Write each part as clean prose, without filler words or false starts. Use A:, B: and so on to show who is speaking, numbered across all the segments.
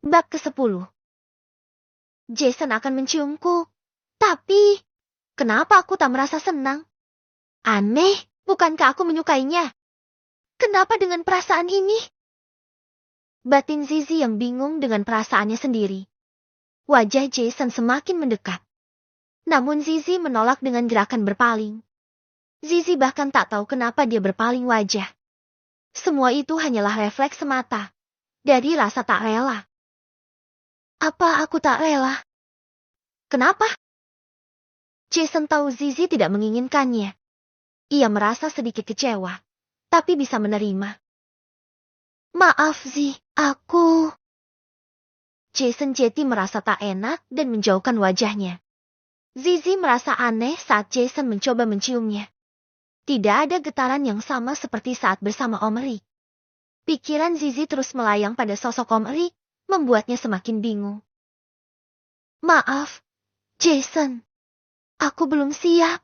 A: Bab ke-10. Jason akan menciumku. Tapi, kenapa aku tak merasa senang? Aneh, bukankah aku menyukainya? Kenapa dengan perasaan ini? Batin Zizi yang bingung dengan perasaannya sendiri. Wajah Jason semakin mendekat. Namun Zizi menolak dengan gerakan berpaling. Zizi bahkan tak tahu kenapa dia berpaling wajah. Semua itu hanyalah refleks semata. Dari rasa tak rela. Apa aku tak rela? Kenapa? Jason tahu Zizi tidak menginginkannya. Ia merasa sedikit kecewa, tapi bisa menerima. Maaf Zi, aku... Jason Jetty merasa tak enak dan menjauhkan wajahnya. Zizi merasa aneh saat Jason mencoba menciumnya. Tidak ada getaran yang sama seperti saat bersama Om Rick. Pikiran Zizi terus melayang pada sosok Om Rick, membuatnya semakin bingung. Maaf, Jason. Aku belum siap.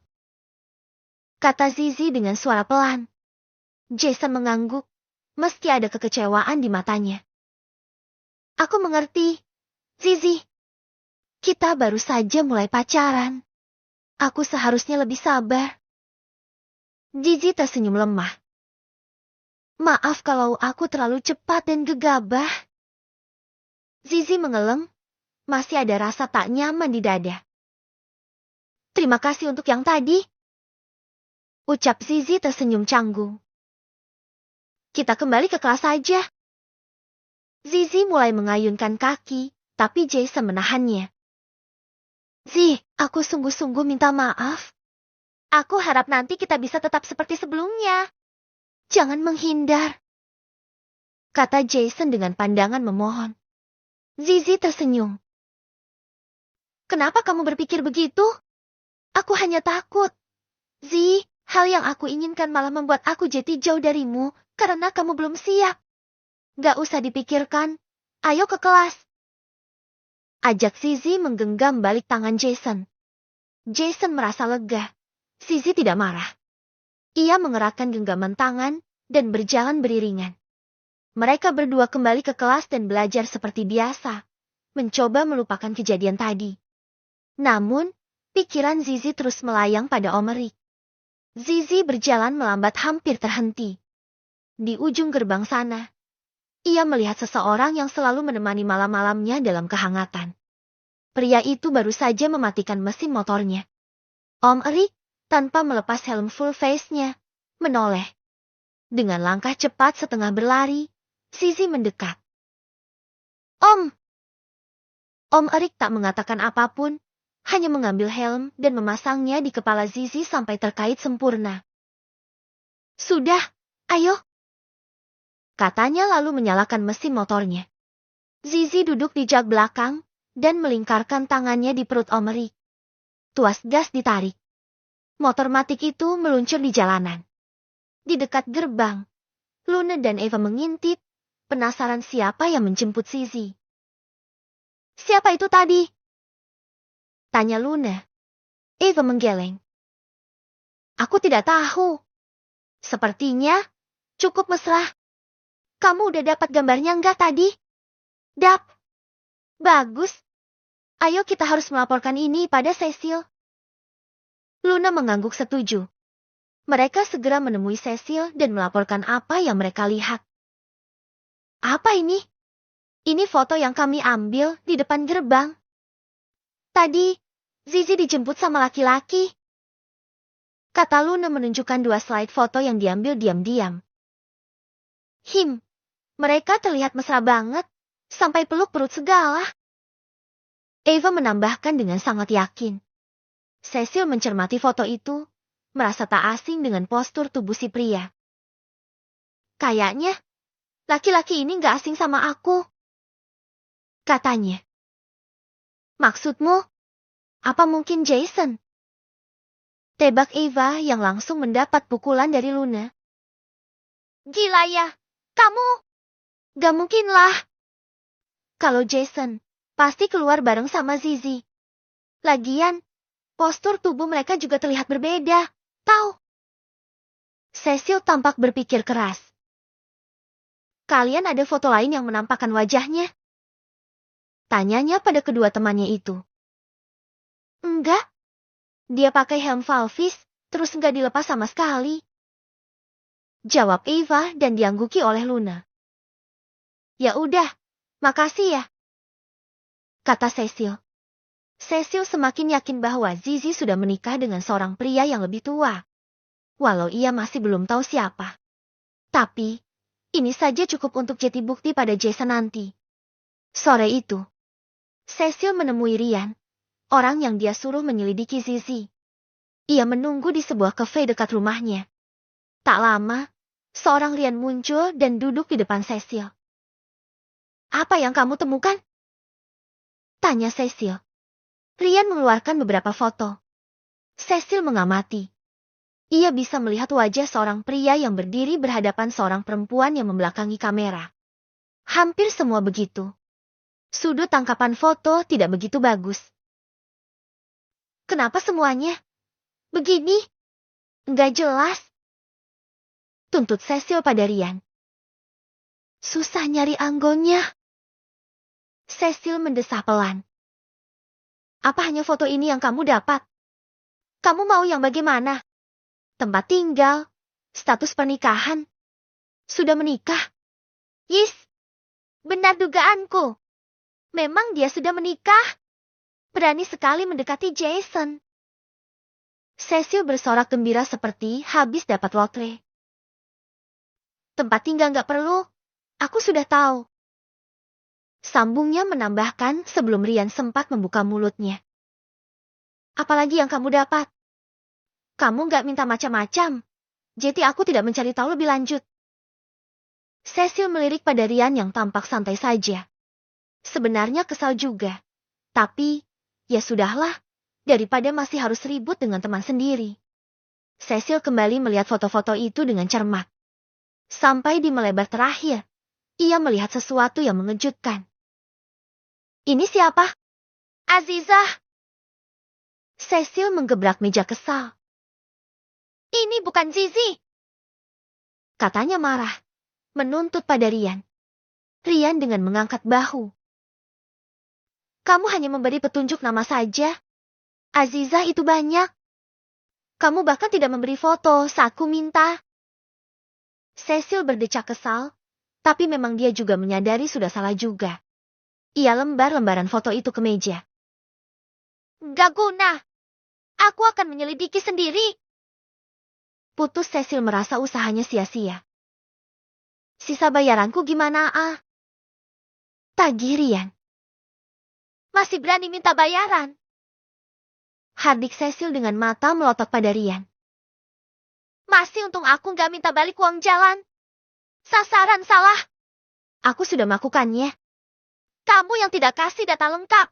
A: Kata Zizi dengan suara pelan. Jason mengangguk, meski ada kekecewaan di matanya. Aku mengerti, Zizi. Kita baru saja mulai pacaran. Aku seharusnya lebih sabar. Zizi tersenyum lemah. Maaf kalau aku terlalu cepat dan gegabah. Zizi mengeleng, masih ada rasa tak nyaman di dada. Terima kasih untuk yang tadi. Ucap Zizi tersenyum canggung. Kita kembali ke kelas saja. Zizi mulai mengayunkan kaki, tapi Jason menahannya. Zi, aku sungguh-sungguh minta maaf. Aku harap nanti kita bisa tetap seperti sebelumnya. Jangan menghindar. Kata Jason dengan pandangan memohon. Zizi tersenyum. Kenapa kamu berpikir begitu? Aku hanya takut. Zi, hal yang aku inginkan malah membuat aku jadi jauh darimu karena kamu belum siap. Gak usah dipikirkan. Ayo ke kelas. Ajak Zizi menggenggam balik tangan Jason. Jason merasa lega. Zizi tidak marah. Ia mengerahkan genggaman tangan dan berjalan beriringan. Mereka berdua kembali ke kelas dan belajar seperti biasa. Mencoba melupakan kejadian tadi. Namun, pikiran Zizi terus melayang pada Om Rick. Zizi berjalan melambat hampir terhenti. Di ujung gerbang sana, ia melihat seseorang yang selalu menemani malam-malamnya dalam kehangatan. Pria itu baru saja mematikan mesin motornya. Om Rick, tanpa melepas helm full face-nya, menoleh. Dengan langkah cepat setengah berlari, Zizi mendekat. Om! Om Rick tak mengatakan apapun, hanya mengambil helm dan memasangnya di kepala Zizi sampai terkait sempurna. Sudah, ayo. Katanya lalu menyalakan mesin motornya. Zizi duduk di jak belakang dan melingkarkan tangannya di perut Om Rick. Tuas gas ditarik. Motor matic itu meluncur di jalanan. Di dekat gerbang, Luna dan Eva mengintip, penasaran siapa yang menjemput Zizi. Siapa itu tadi? Tanya Luna. Eva menggeleng. Aku tidak tahu. Sepertinya cukup mesra. Kamu udah dapat gambarnya enggak tadi? Dap. Bagus. Ayo kita harus melaporkan ini pada Cecil. Luna mengangguk setuju. Mereka segera menemui Cecil dan melaporkan apa yang mereka lihat. Apa ini? Ini foto yang kami ambil di depan gerbang. Tadi, Zizi dijemput sama laki-laki. Kata Luna menunjukkan 2 slide foto yang diambil diam-diam. Mereka terlihat mesra banget, sampai peluk perut segala. Eva menambahkan dengan sangat yakin. Cecil mencermati foto itu, merasa tak asing dengan postur tubuh si pria. Kayaknya, laki-laki ini gak asing sama aku. Katanya. Maksudmu? Apa mungkin Jason? Tebak Eva yang langsung mendapat pukulan dari Luna. Gila ya, kamu? Gak mungkin lah. Kalau Jason, pasti keluar bareng sama Zizi. Lagian, postur tubuh mereka juga terlihat berbeda, tahu? Cecil tampak berpikir keras. Kalian ada foto lain yang menampakkan wajahnya? Tanyanya pada kedua temannya itu. Enggak. Dia pakai helm Valvis, terus enggak dilepas sama sekali. Jawab Eva dan diangguki oleh Luna. Ya udah, makasih ya, kata Cecil. Cecil semakin yakin bahwa Zizi sudah menikah dengan seorang pria yang lebih tua. Walau ia masih belum tahu siapa. Tapi, ini saja cukup untuk jadi bukti pada Jason nanti. Sore itu, Cecil menemui Ryan, orang yang dia suruh menyelidiki Zizi. Ia menunggu di sebuah kafe dekat rumahnya. Tak lama, seorang Ryan muncul dan duduk di depan Cecil. Apa yang kamu temukan? Tanya Cecil. Ryan mengeluarkan beberapa foto. Cecil mengamati. Ia bisa melihat wajah seorang pria yang berdiri berhadapan seorang perempuan yang membelakangi kamera. Hampir semua begitu. Sudut tangkapan foto tidak begitu bagus. Kenapa semuanya begini? Nggak jelas. Tuntut Cecil pada Ryan. Susah nyari anggolnya. Cecil mendesah pelan. Apa hanya foto ini yang kamu dapat? Kamu mau yang bagaimana? Tempat tinggal, status pernikahan. Sudah menikah? Yes, benar dugaanku. Memang dia sudah menikah. Berani sekali mendekati Jason. Cecil bersorak gembira seperti habis dapat lotre. Tempat tinggal nggak perlu, aku sudah tahu. Sambungnya menambahkan sebelum Ryan sempat membuka mulutnya. Apalagi yang kamu dapat? Kamu nggak minta macam-macam, jadi aku tidak mencari tahu lebih lanjut. Cecil melirik pada Ryan yang tampak santai saja. Sebenarnya kesal juga, tapi ya sudahlah, daripada masih harus ribut dengan teman sendiri. Cecil kembali melihat foto-foto itu dengan cermat. Sampai di melebar terakhir, ia melihat sesuatu yang mengejutkan. Ini siapa? Azizah. Cecil menggebrak meja kesal. Ini bukan Zizi, katanya marah, menuntut pada Ryan. Ryan dengan mengangkat bahu. Kamu hanya memberi petunjuk nama saja. Azizah itu banyak. Kamu bahkan tidak memberi foto saat ku minta. Cecil berdecak kesal, tapi memang dia juga menyadari sudah salah juga. Ia lembar-lembaran foto itu ke meja. Gak guna. Aku akan menyelidiki sendiri. Putus Cecil merasa usahanya sia-sia. Sisa bayaranku gimana, ah? Tagih Ryan. Masih berani minta bayaran? Hardik Cecil dengan mata melotot pada Ryan. Masih untung aku gak minta balik uang jalan. Sasaran salah. Aku sudah melakukannya. Kamu yang tidak kasih data lengkap.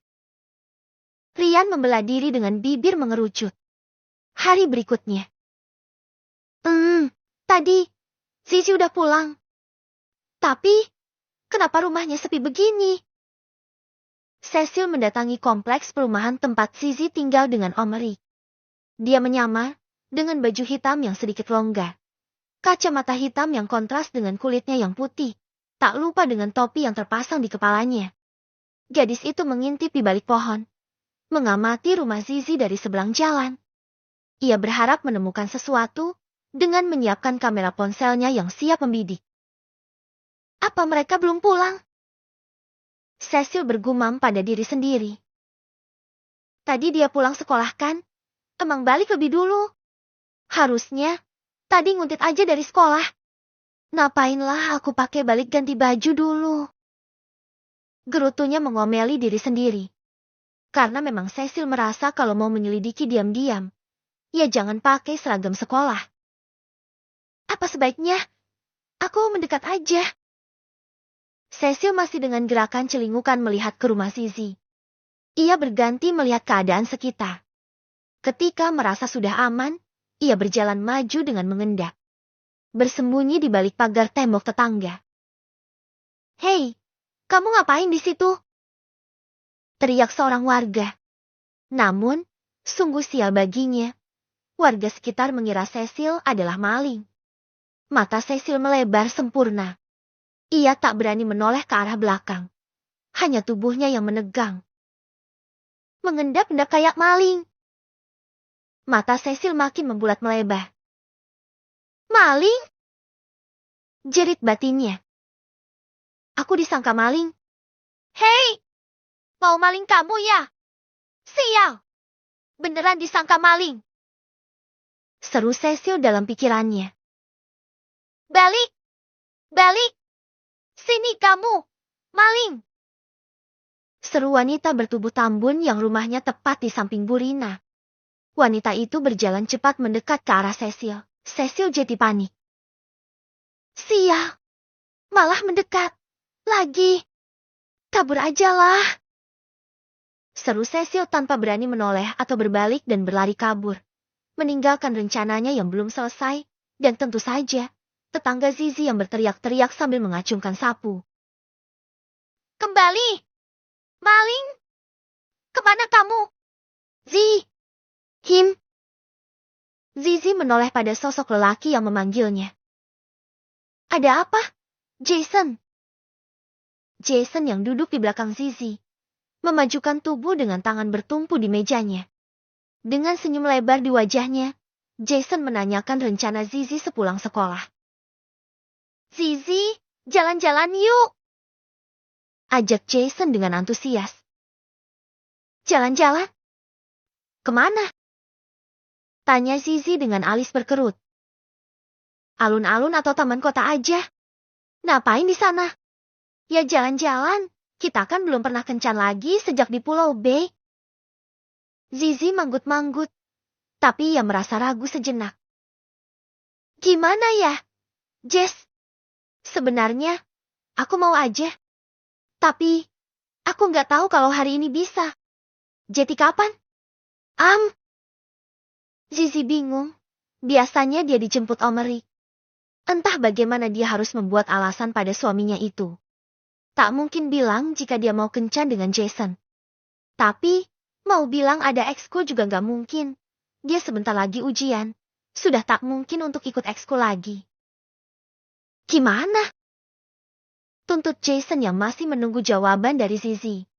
A: Ryan membelah diri dengan bibir mengerucut. Hari berikutnya. Tadi, Zizi udah pulang. Tapi, kenapa rumahnya sepi begini? Cecil mendatangi kompleks perumahan tempat Zizi tinggal dengan Om Rick. Dia menyamar dengan baju hitam yang sedikit longgar. Kacamata hitam yang kontras dengan kulitnya yang putih. Tak lupa dengan topi yang terpasang di kepalanya. Gadis itu mengintip di balik pohon. Mengamati rumah Zizi dari seberang jalan. Ia berharap menemukan sesuatu dengan menyiapkan kamera ponselnya yang siap membidik. Apa mereka belum pulang? Cecil bergumam pada diri sendiri. Tadi dia pulang sekolah kan? Emang balik lebih dulu. Harusnya, tadi nguntit aja dari sekolah. Ngapainlah aku pakai balik ganti baju dulu? Gerutunya mengomeli diri sendiri. Karena memang Cecil merasa kalau mau menyelidiki diam-diam, ya jangan pakai seragam sekolah. Apa sebaiknya aku mendekat aja? Cecil masih dengan gerakan celingukan melihat ke rumah Zizi. Ia berganti melihat keadaan sekitar. Ketika merasa sudah aman, ia berjalan maju dengan mengendap. Bersembunyi di balik pagar tembok tetangga. Hei, kamu ngapain di situ? Teriak seorang warga. Namun, sungguh sial baginya. Warga sekitar mengira Cecil adalah maling. Mata Cecil melebar sempurna. Ia tak berani menoleh ke arah belakang. hanya tubuhnya yang menegang. Mengendap-endap kayak maling. Mata Cecil makin membulat melebar. Maling? Jerit batinnya. Aku disangka maling. Hei! Mau maling kamu ya? Sial! Beneran disangka maling. Seru Cecil dalam pikirannya. Balik! Balik! Sini kamu! Maling! Seru wanita bertubuh tambun yang rumahnya tepat di samping Burina. Wanita itu berjalan cepat mendekat ke arah Cecil. Cecil jadi panik. Sial! Malah mendekat. Lagi. Kabur ajalah. Seru Cecil tanpa berani menoleh atau berbalik dan berlari kabur. Meninggalkan rencananya yang belum selesai. Dan tentu saja, tetangga Zizi yang berteriak-teriak sambil mengacungkan sapu. Kembali! Maling! Kemana kamu? Him. Zizi menoleh pada sosok lelaki yang memanggilnya. Ada apa? Jason. Jason yang duduk di belakang Zizi, memajukan tubuh dengan tangan bertumpu di mejanya. Dengan senyum lebar di wajahnya, Jason menanyakan rencana Zizi sepulang sekolah. Zizi, jalan-jalan yuk! Ajak Jason dengan antusias. Jalan-jalan? Kemana? Tanya Zizi dengan alis berkerut. Alun-alun atau taman kota aja? Ngapain di sana? Ya jalan-jalan, kita kan belum pernah kencan lagi sejak di Pulau B. Zizi manggut-manggut, tapi ia merasa ragu sejenak. Gimana ya, Jess? Sebenarnya, aku mau aja. Tapi, aku nggak tahu kalau hari ini bisa. Jadi kapan? Zizi bingung. Biasanya dia dijemput Om Rick. Entah bagaimana dia harus membuat alasan pada suaminya itu. Tak mungkin bilang jika dia mau kencan dengan Jason. Tapi, mau bilang ada ekskul juga nggak mungkin. Dia sebentar lagi ujian. Sudah tak mungkin untuk ikut ekskul lagi. Gimana? Tuntut Jason yang masih menunggu jawaban dari Zizi.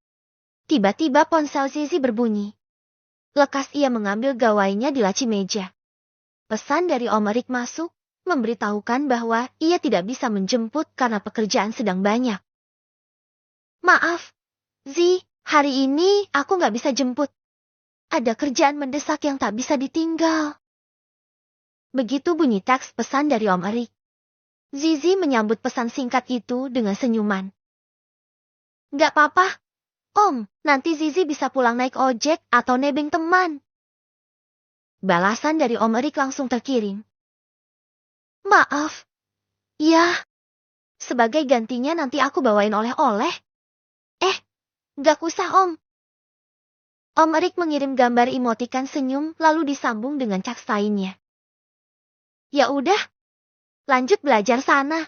A: Tiba-tiba ponsel Zizi berbunyi. Lekas ia mengambil gawainya di laci meja. Pesan dari Om Rick masuk, memberitahukan bahwa ia tidak bisa menjemput karena pekerjaan sedang banyak. Maaf, Zi, hari ini aku nggak bisa jemput. Ada kerjaan mendesak yang tak bisa ditinggal. Begitu bunyi teks pesan dari Om Rick. Zizi menyambut pesan singkat itu dengan senyuman. Nggak apa-apa, Om, nanti Zizi bisa pulang naik ojek atau nebeng teman. Balasan dari Om Rick langsung terkirim. Maaf. Ya. Sebagai gantinya nanti aku bawain oleh-oleh. Nggak usah Om. Om Rick mengirim gambar emotikan senyum lalu disambung dengan chat lainnya. Ya udah. Lanjut belajar sana.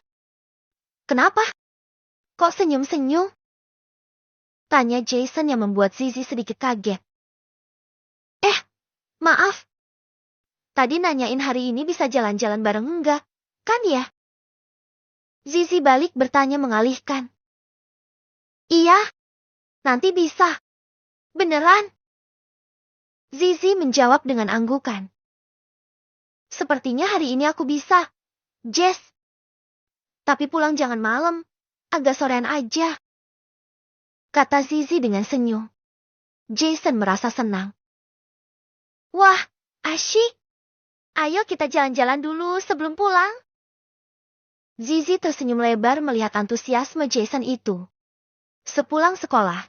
A: Kenapa? Kok senyum-senyum? Tanya Jason yang membuat Zizi sedikit kaget. Maaf. Tadi nanyain hari ini bisa jalan-jalan bareng enggak, kan ya? Zizi balik bertanya mengalihkan. Iya, nanti bisa. Beneran? Zizi menjawab dengan anggukan. Sepertinya hari ini aku bisa, Jess. Tapi pulang jangan malam, agak sorean aja. Kata Zizi dengan senyum. Jason merasa senang. Wah, asyik. Ayo kita jalan-jalan dulu sebelum pulang. Zizi tersenyum lebar melihat antusiasme Jason itu. Sepulang sekolah,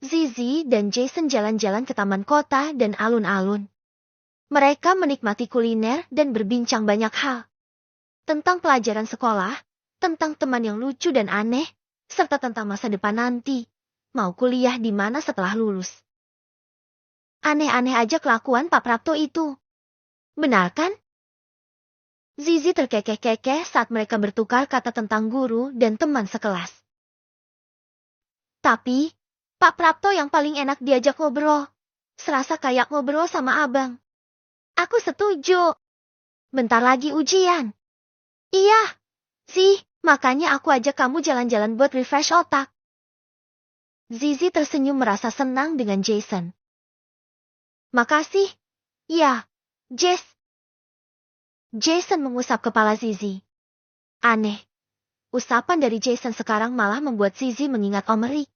A: Zizi dan Jason jalan-jalan ke taman kota dan alun-alun. Mereka menikmati kuliner dan berbincang banyak hal. Tentang pelajaran sekolah, tentang teman yang lucu dan aneh, serta tentang masa depan nanti. Mau kuliah di mana setelah lulus. Aneh-aneh aja kelakuan Pak Prapto itu. Benar kan? Zizi terkekeh-kekeh saat mereka bertukar kata tentang guru dan teman sekelas. Tapi, Pak Prapto yang paling enak diajak ngobrol. Serasa kayak ngobrol sama abang. Aku setuju. Bentar lagi ujian. Iya, sih, makanya aku ajak kamu jalan-jalan buat refresh otak. Zizi tersenyum merasa senang dengan Jason. Makasih. Ya, Jess. Jason mengusap kepala Zizi. Aneh. Usapan dari Jason sekarang malah membuat Zizi mengingat Om Erik.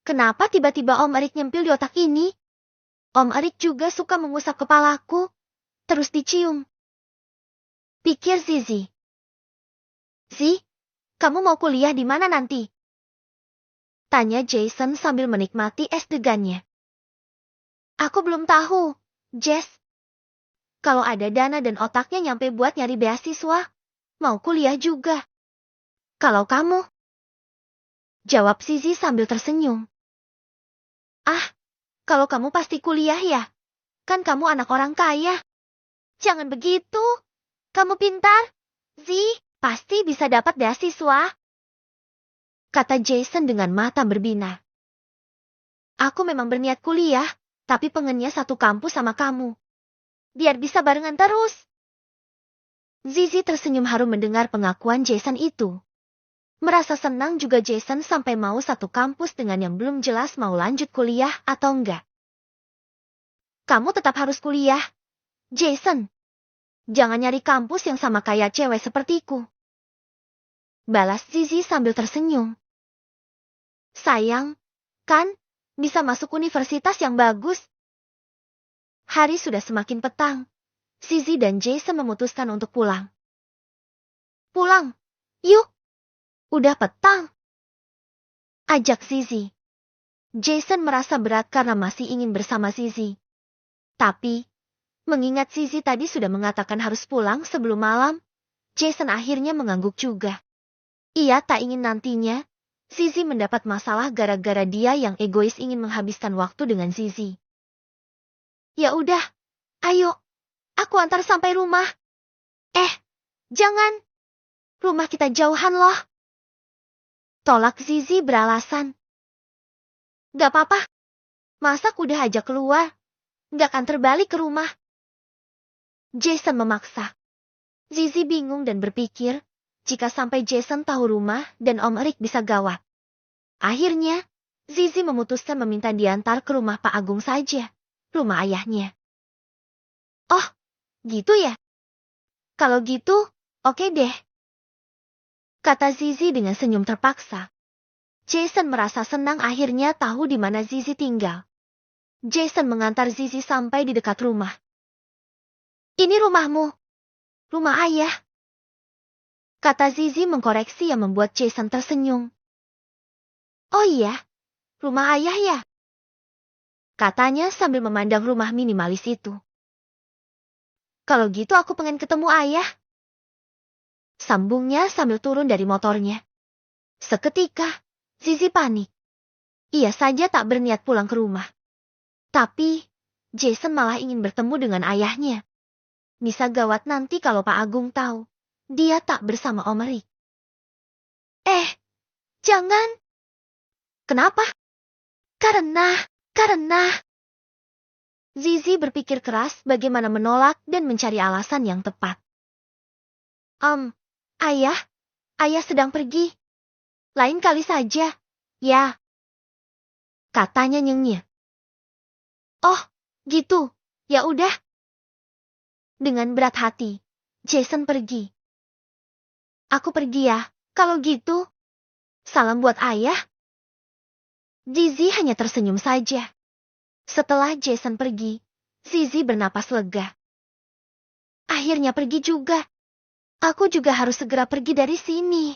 A: Kenapa tiba-tiba Om Erik nyempil di otak ini? Om Erik juga suka mengusap kepalaku, terus dicium. Pikir Zizi. Zi, kamu mau kuliah di mana nanti? Tanya Jason sambil menikmati es degannya. Aku belum tahu, Jess. Kalau ada dana dan otaknya nyampe buat nyari beasiswa, mau kuliah juga. Kalau kamu? Jawab Zizi sambil tersenyum. Ah, kalau kamu pasti kuliah ya? Kan kamu anak orang kaya. Jangan begitu. Kamu pintar. Zi, pasti bisa dapat beasiswa. Kata Jason dengan mata berbinar. Aku memang berniat kuliah, tapi pengennya satu kampus sama kamu. Biar bisa barengan terus. Zizi tersenyum haru mendengar pengakuan Jason itu. Merasa senang juga Jason sampai mau satu kampus dengan yang belum jelas mau lanjut kuliah atau enggak. Kamu tetap harus kuliah, Jason. Jangan nyari kampus yang sama kayak cewek sepertiku. Balas Zizi sambil tersenyum. Sayang, kan, bisa masuk universitas yang bagus. Hari sudah semakin petang. Zizi dan Jason memutuskan untuk pulang. Pulang, yuk. Udah petang. Ajak Zizi. Jason merasa berat karena masih ingin bersama Zizi. Tapi, mengingat Zizi tadi sudah mengatakan harus pulang sebelum malam, Jason akhirnya mengangguk juga. Ia tak ingin nantinya Zizi mendapat masalah gara-gara dia yang egois ingin menghabiskan waktu dengan Zizi. Ya udah, ayo, aku antar sampai rumah. Jangan. Rumah kita jauhan loh. Tolak Zizi beralasan. Gak apa-apa. Masa aku udah ajak keluar, gak akan terbalik ke rumah. Jason memaksa. Zizi bingung dan berpikir, jika sampai Jason tahu rumah dan Om Erik bisa gawat. Akhirnya, Zizi memutuskan meminta diantar ke rumah Pak Agung saja, rumah ayahnya. Oh, gitu ya? Kalau gitu, oke deh. Kata Zizi dengan senyum terpaksa. Jason merasa senang akhirnya tahu di mana Zizi tinggal. Jason mengantar Zizi sampai di dekat rumah. Ini rumahmu. Rumah ayah. Kata Zizi mengkoreksi yang membuat Jason tersenyum. Oh iya, rumah ayah ya? Katanya sambil memandang rumah minimalis itu. Kalau gitu aku pengen ketemu ayah. Sambungnya sambil turun dari motornya. Seketika, Zizi panik. Ia saja tak berniat pulang ke rumah. Tapi, Jason malah ingin bertemu dengan ayahnya. Bisa gawat nanti kalau Pak Agung tahu. Dia tak bersama Om Erik. Jangan. Kenapa? Karena. Zizi berpikir keras bagaimana menolak dan mencari alasan yang tepat. Ayah sedang pergi. Lain kali saja, ya. Katanya nyengir. Oh, gitu. Ya udah. Dengan berat hati, Jason pergi. Aku pergi ya, kalau gitu. Salam buat ayah. Zizi hanya tersenyum saja. Setelah Jason pergi, Zizi bernapas lega. Akhirnya pergi juga. Aku juga harus segera pergi dari sini.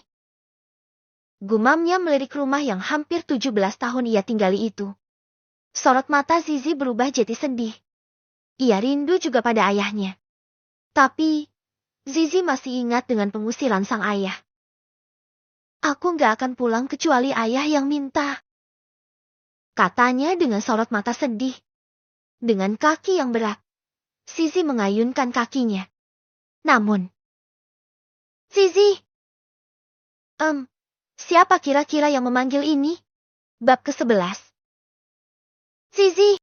A: Gumamnya melirik rumah yang hampir 17 tahun ia tinggali itu. Sorot mata Zizi berubah jadi sedih. Ia rindu juga pada ayahnya. Tapi, Zizi masih ingat dengan pengusiran sang ayah. Aku gak akan pulang kecuali ayah yang minta. Katanya dengan sorot mata sedih. Dengan kaki yang berat, Zizi mengayunkan kakinya. Namun, Zizi! Siapa kira-kira yang memanggil ini? Bab ke-11. Zizi!